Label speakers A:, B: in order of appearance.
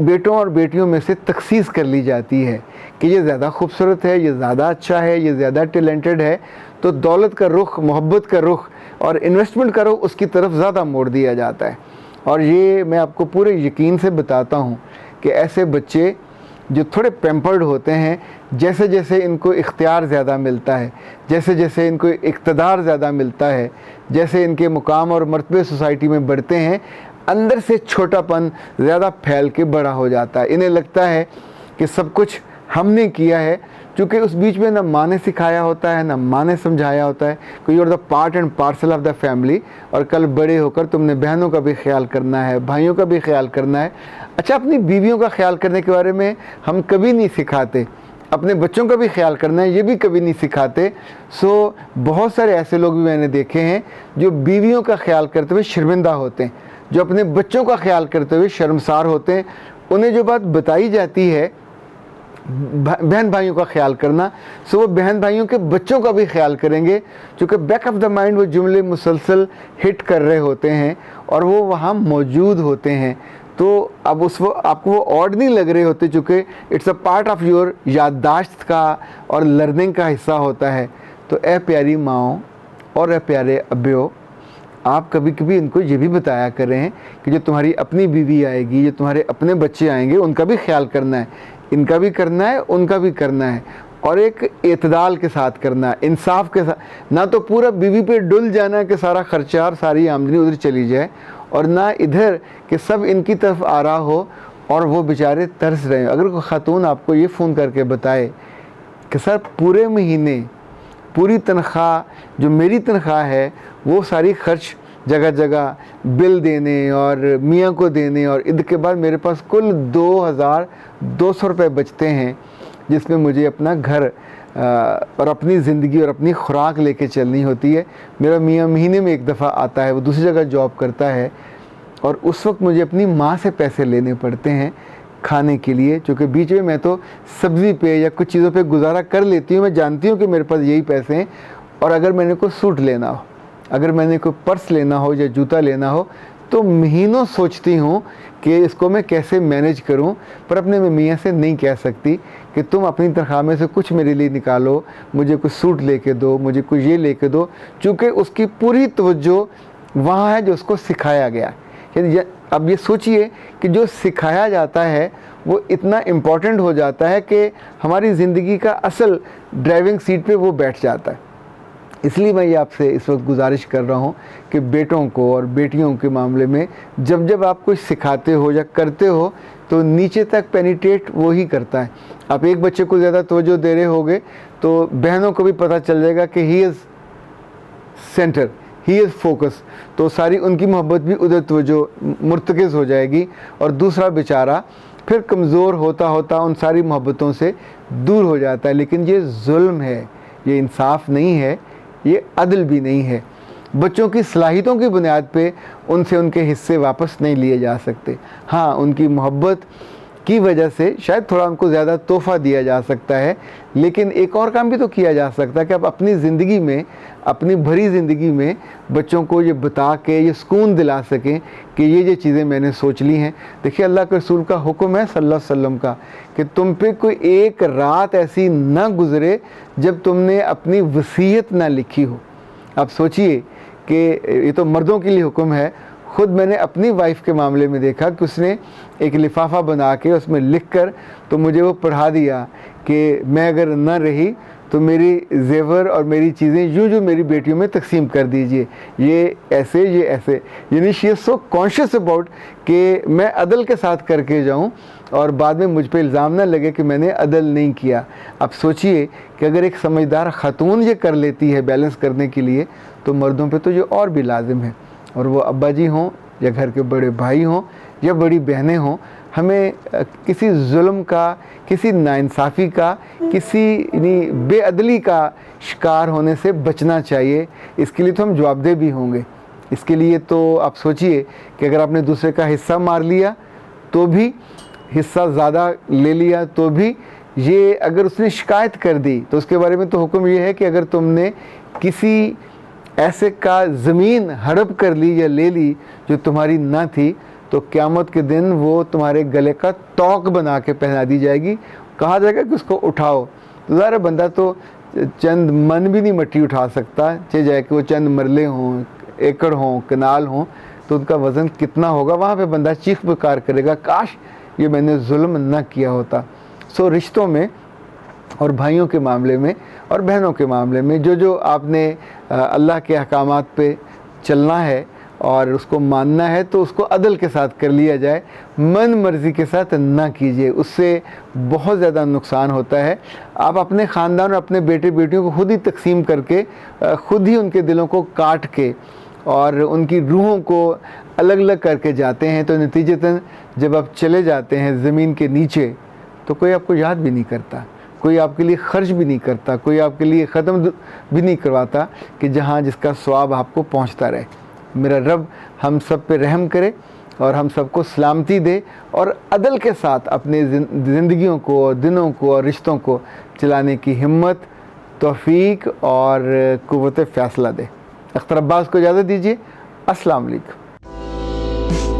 A: بیٹوں اور بیٹیوں میں سے تخصیص کر لی جاتی ہے کہ یہ زیادہ خوبصورت ہے، یہ زیادہ اچھا ہے، یہ زیادہ ٹیلنٹڈ ہے، تو دولت کا رخ، محبت کا رخ اور انویسٹمنٹ کا رخ اس کی طرف زیادہ موڑ دیا جاتا ہے۔ اور یہ میں آپ کو پورے یقین سے بتاتا ہوں کہ ایسے بچے جو تھوڑے پیمپرڈ ہوتے ہیں، جیسے جیسے ان کو اختیار زیادہ ملتا ہے، جیسے جیسے ان کو اقتدار زیادہ ملتا ہے، جیسے ان کے مقام اور مرتبے سوسائٹی میں بڑھتے ہیں، اندر سے چھوٹا پن زیادہ پھیل کے بڑا ہو جاتا ہے۔ انہیں لگتا ہے کہ سب کچھ ہم نے کیا ہے، چونکہ اس بیچ میں نہ ماں نے سکھایا ہوتا ہے، نہ ماں نے سمجھایا ہوتا ہے کہ you are the part and parcel of the family, اور کل بڑے ہو کر تم نے بہنوں کا بھی خیال کرنا ہے، بھائیوں کا بھی خیال کرنا ہے۔ اچھا، اپنی بیویوں کا خیال کرنے کے بارے میں ہم کبھی نہیں سکھاتے، اپنے بچوں کا بھی خیال کرنا ہے یہ بھی کبھی نہیں سکھاتے۔ بہت سارے ایسے لوگ بھی میں نے دیکھے ہیں جو بیویوں کا خیال کرتے ہوئے شرمندہ ہوتے ہیں، جو اپنے بچوں کا خیال کرتے ہوئے شرمسار ہوتے ہیں۔ انہیں جو بات بتائی جاتی ہے بہن بھائیوں کا خیال کرنا، وہ بہن بھائیوں کے بچوں کا بھی خیال کریں گے، چونکہ بیک آف دا مائنڈ وہ جملے مسلسل ہٹ کر رہے ہوتے ہیں اور وہ وہاں موجود ہوتے ہیں۔ تو اب آپ کو وہ آڈ نہیں لگ رہے ہوتے، چونکہ it's a part of your یادداشت کا اور لرننگ کا حصہ ہوتا ہے۔ تو اے پیاری ماؤں اور اے پیارے ابیوں، آپ کبھی کبھی ان کو یہ بھی بتایا کریں کہ جو تمہاری اپنی بیوی آئے گی، جو تمہارے اپنے بچے آئیں گے، ان کا بھی خیال کرنا ہے، ان کا بھی کرنا ہے، ان کا بھی کرنا ہے، اور ایک اعتدال کے ساتھ کرنا ہے، انصاف کے ساتھ۔ نہ تو پورا بیوی پہ ڈل جانا کہ سارا خرچہ اور ساری آمدنی ادھر چلی جائے، اور نہ ادھر کہ سب ان کی طرف آ رہا ہو اور وہ بیچارے ترس رہے ہیں۔ اگر کوئی خاتون آپ کو یہ فون کر کے بتائے کہ سر پورے مہینے پوری تنخواہ جو میری تنخواہ ہے وہ ساری خرچ جگہ جگہ بل دینے اور میاں کو دینے، اور عید کے بعد میرے پاس کل 2200 روپے بچتے ہیں جس میں مجھے اپنا گھر اور اپنی زندگی اور اپنی خوراک لے کے چلنی ہوتی ہے، میرا میاں مہینے میں ایک دفعہ آتا ہے، وہ دوسری جگہ جاب کرتا ہے، اور اس وقت مجھے اپنی ماں سے پیسے لینے پڑتے ہیں کھانے کے لیے، چونکہ بیچ میں تو سبزی پہ یا کچھ چیزوں پہ گزارا کر لیتی ہوں، میں جانتی ہوں کہ میرے پاس یہی پیسے ہیں، اور اگر میں نے کوئی سوٹ لینا ہو، اگر میں نے کوئی پرس لینا ہو یا جوتا لینا ہو، تو مہینوں سوچتی ہوں کہ اس کو میں کیسے مینیج کروں، پر اپنے میاں سے نہیں کہہ سکتی کہ تم اپنی تنخواہ میں سے کچھ میرے لیے نکالو، مجھے کچھ سوٹ لے کے دو، مجھے کچھ یہ لے کے دو، چونکہ اس کی پوری توجہ وہاں ہے جو اس کو سکھایا گیا۔ یعنی اب یہ سوچئے کہ جو سکھایا جاتا ہے وہ اتنا امپورٹنٹ ہو جاتا ہے کہ ہماری زندگی کا اصل ڈرائیونگ سیٹ پہ وہ بیٹھ جاتا ہے۔ اس لیے میں یہ آپ سے اس وقت گزارش کر رہا ہوں کہ بیٹوں کو اور بیٹیوں کے معاملے میں جب آپ کچھ سکھاتے ہو یا کرتے ہو تو نیچے تک پینیٹریٹ وہی کرتا ہے۔ آپ ایک بچے کو زیادہ توجہ دے رہے ہوگے تو بہنوں کو بھی پتہ چل جائے گا کہ ہی از سینٹر، ہی از فوکس، تو ساری ان کی محبت بھی ادھر توجہ مرتکز ہو جائے گی، اور دوسرا بیچارہ پھر کمزور ہوتا ہوتا ان ساری محبتوں سے دور ہو جاتا ہے۔ لیکن یہ ظلم ہے، یہ انصاف نہیں ہے، یہ عدل بھی نہیں ہے۔ بچوں کی صلاحیتوں کی بنیاد پہ ان سے ان کے حصے واپس نہیں لیے جا سکتے۔ ہاں، ان کی محبت کی وجہ سے شاید تھوڑا ان کو زیادہ تحفہ دیا جا سکتا ہے، لیکن ایک اور کام بھی تو کیا جا سکتا ہے کہ آپ اپنی زندگی میں، اپنی بھری زندگی میں بچوں کو یہ بتا کے یہ سکون دلا سکیں کہ یہ چیزیں میں نے سوچ لی ہیں۔ دیکھیے، اللہ کے رسول کا حکم ہے صلی اللہ علیہ وسلم کا کہ تم پہ کوئی ایک رات ایسی نہ گزرے جب تم نے اپنی وصیت نہ لکھی ہو۔ آپ سوچئے کہ یہ تو مردوں کے لیے حکم ہے، خود میں نے اپنی وائف کے معاملے میں دیکھا کہ اس نے ایک لفافہ بنا کے اس میں لکھ کر تو مجھے وہ پڑھا دیا کہ میں اگر نہ رہی تو میری زیور اور میری چیزیں جو میری بیٹیوں میں تقسیم کر دیجئے، یہ ایسے، یہ ایسے۔ یعنی شی از سو کانشیس اباؤٹ کہ میں عدل کے ساتھ کر کے جاؤں اور بعد میں مجھ پہ الزام نہ لگے کہ میں نے عدل نہیں کیا۔ اب سوچئے کہ اگر ایک سمجھدار خاتون یہ کر لیتی ہے بیلنس کرنے کے لیے، تو مردوں پہ تو یہ اور بھی لازم ہے، اور وہ ابا جی ہوں یا گھر کے بڑے بھائی ہوں یا بڑی بہنیں ہوں، ہمیں کسی ظلم کا، کسی ناانصافی کا، کسی بے عدلی کا شکار ہونے سے بچنا چاہیے۔ اس کے لیے تو ہم جواب دہ بھی ہوں گے۔ اس کے لیے تو آپ سوچئے کہ اگر آپ نے دوسرے کا حصہ مار لیا تو بھی، حصہ زیادہ لے لیا تو بھی، یہ اگر اس نے شکایت کر دی تو اس کے بارے میں تو حکم یہ ہے کہ اگر تم نے کسی ایسے کا زمین ہڑپ کر لی یا لے لی جو تمہاری نہ تھی، تو قیامت کے دن وہ تمہارے گلے کا توق بنا کے پہنا دی جائے گی. کہا جائے گا کہ اس کو اٹھاؤ. تو ظاہر بندہ تو چند من بھی نہیں مٹی اٹھا سکتا, چاہے جائے کہ وہ چند مرلے ہوں, ایکڑ ہوں, کنال ہوں, تو ان کا وزن کتنا ہوگا. وہاں پہ بندہ چیخ پکار کرے گا, کاش یہ میں نے ظلم نہ کیا ہوتا. سو رشتوں میں اور بھائیوں کے معاملے میں اور بہنوں کے معاملے میں جو آپ نے اللہ کے احکامات پہ چلنا ہے اور اس کو ماننا ہے, تو اس کو عدل کے ساتھ کر لیا جائے, من مرضی کے ساتھ نہ کیجیے. اس سے بہت زیادہ نقصان ہوتا ہے. آپ اپنے خاندان اور اپنے بیٹے بیٹیوں کو خود ہی تقسیم کر کے, خود ہی ان کے دلوں کو کاٹ کے اور ان کی روحوں کو الگ الگ کر کے جاتے ہیں, تو نتیجتاً جب آپ چلے جاتے ہیں زمین کے نیچے تو کوئی آپ کو یاد بھی نہیں کرتا, کوئی آپ کے لیے خرچ بھی نہیں کرتا, کوئی آپ کے لیے ختم بھی نہیں کرواتا کہ جہاں جس کا ثواب آپ کو پہنچتا رہے. میرا رب ہم سب پہ رحم کرے اور ہم سب کو سلامتی دے اور عدل کے ساتھ اپنے زندگیوں کو اور دنوں کو اور رشتوں کو چلانے کی ہمت, توفیق اور قوت فیصلہ دے. اختر عباس کو اجازت دیجیے. السلام علیکم.